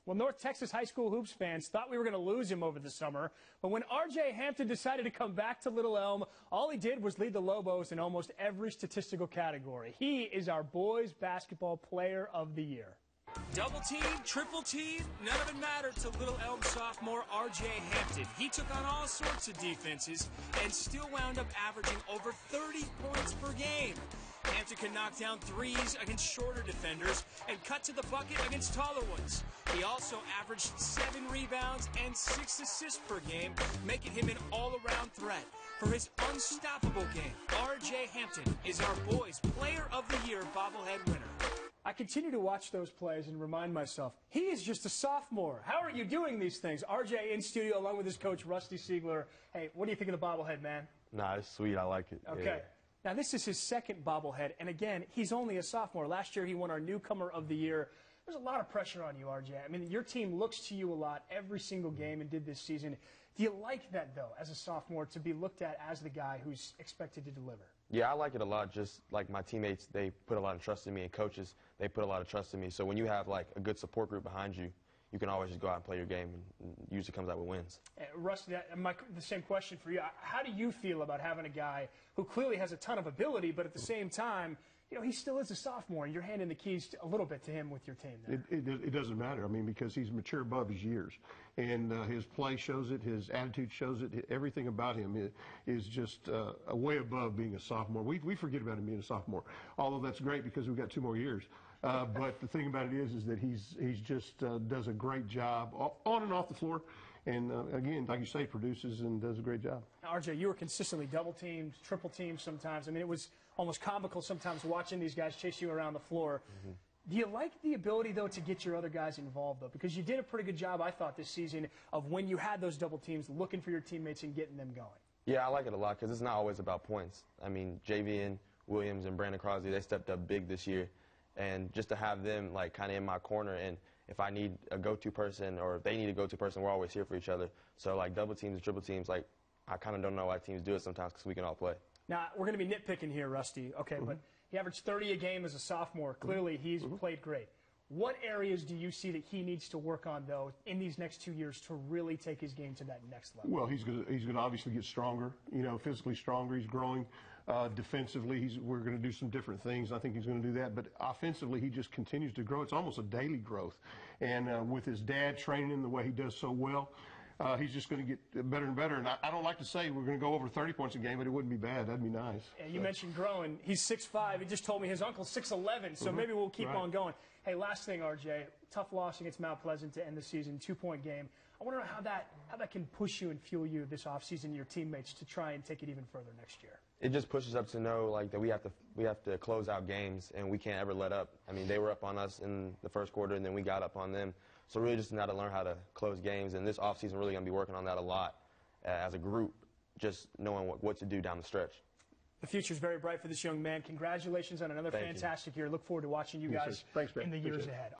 Well, North Texas high school hoops fans thought we were going to lose him over the summer, but when R.J. Hampton decided to come back to Little Elm, all he did was lead the Lobos in almost every statistical category. He is our boys basketball player of the year. Double team, triple team, none of it mattered to Little Elm sophomore R.J. Hampton. He took on all sorts of defenses and still wound up averaging over 30 points per game. Hampton can knock down threes against shorter defenders and cut to the bucket against taller ones. He also averaged 7 rebounds and 6 assists per game, making him an all-around threat. For his unstoppable game, R.J. Hampton is our boys' Player of the Year bobblehead winner. I continue to watch those plays and remind myself, he is just a sophomore. How are you doing these things? R.J. in studio along with his coach, Rusty Siegler. Hey, what do you think of the bobblehead, man? Nah, it's sweet. I like it. Okay. Yeah. Now, this is his second bobblehead, and again, he's only a sophomore. Last year, he won our Newcomer of the Year. There's a lot of pressure on you, R.J. I mean, your team looks to you a lot every single game and did this season. Do you like that, though, as a sophomore, to be looked at as the guy who's expected to deliver? Yeah, I like it a lot. Just like my teammates, they put a lot of trust in me, and coaches, they put a lot of trust in me. So when you have like a good support group behind you, you can always just go out and play your game, and usually comes out with wins. Rusty, the same question for you. How do you feel about having a guy who clearly has a ton of ability, but at the same time, you know, he still is a sophomore, and you're handing the keys a little bit to him with your team there? It doesn't matter. I mean, because he's mature above his years, and his play shows it, his attitude shows it, everything about him is just a way above being a sophomore. We forget about him being a sophomore, although that's great because we've got 2 more years. But the thing about it is that he's just does a great job on and off the floor, and again, like you say, produces and does a great job. Now, RJ, you were consistently double teamed, triple teamed sometimes. I mean, it was almost comical sometimes watching these guys chase you around the floor. Mm-hmm. Do you like the ability, though, to get your other guys involved, though? Because you did a pretty good job, I thought, this season of when you had those double teams, looking for your teammates and getting them going. Yeah, I like it a lot because it's not always about points. I mean, JVN, Williams, and Brandon Crosby, they stepped up big this year. And just to have them, like, kind of in my corner, and if I need a go-to person or if they need a go-to person, we're always here for each other. So, like, double teams and triple teams, like, I kind of don't know why teams do it sometimes because we can all play. Now, we're going to be nitpicking here, Rusty. Okay, but he averaged 30 a game as a sophomore. Clearly, he's played great. What areas do you see that he needs to work on, though, in these next 2 years to really take his game to that next level? Well, he's going to obviously get stronger, you know, physically stronger. He's growing. Defensively, we're going to do some different things. I think he's going to do that. But offensively, he just continues to grow. It's almost a daily growth. And with his dad training him the way he does so well, he's just going to get better and better. And I don't like to say we're going to go over 30 points a game, but it wouldn't be bad. That'd be nice. Yeah, you mentioned growing. He's 6'5". He just told me his uncle's 6'11", so maybe we'll keep on going. Hey, last thing, RJ, tough loss against Mount Pleasant to end the season, 2-point game. I wonder how that can push you and fuel you this offseason, your teammates, to try and take it even further next year. It just pushes up to know like that we have to close out games and we can't ever let up. I mean, they were up on us in the first quarter and then we got up on them. So really just now to learn how to close games, and this offseason really going to be working on that a lot as a group, just knowing what to do down the stretch. The future's very bright for this young man. Congratulations on another fantastic year. Look forward to watching you guys Thanks, in the years ahead.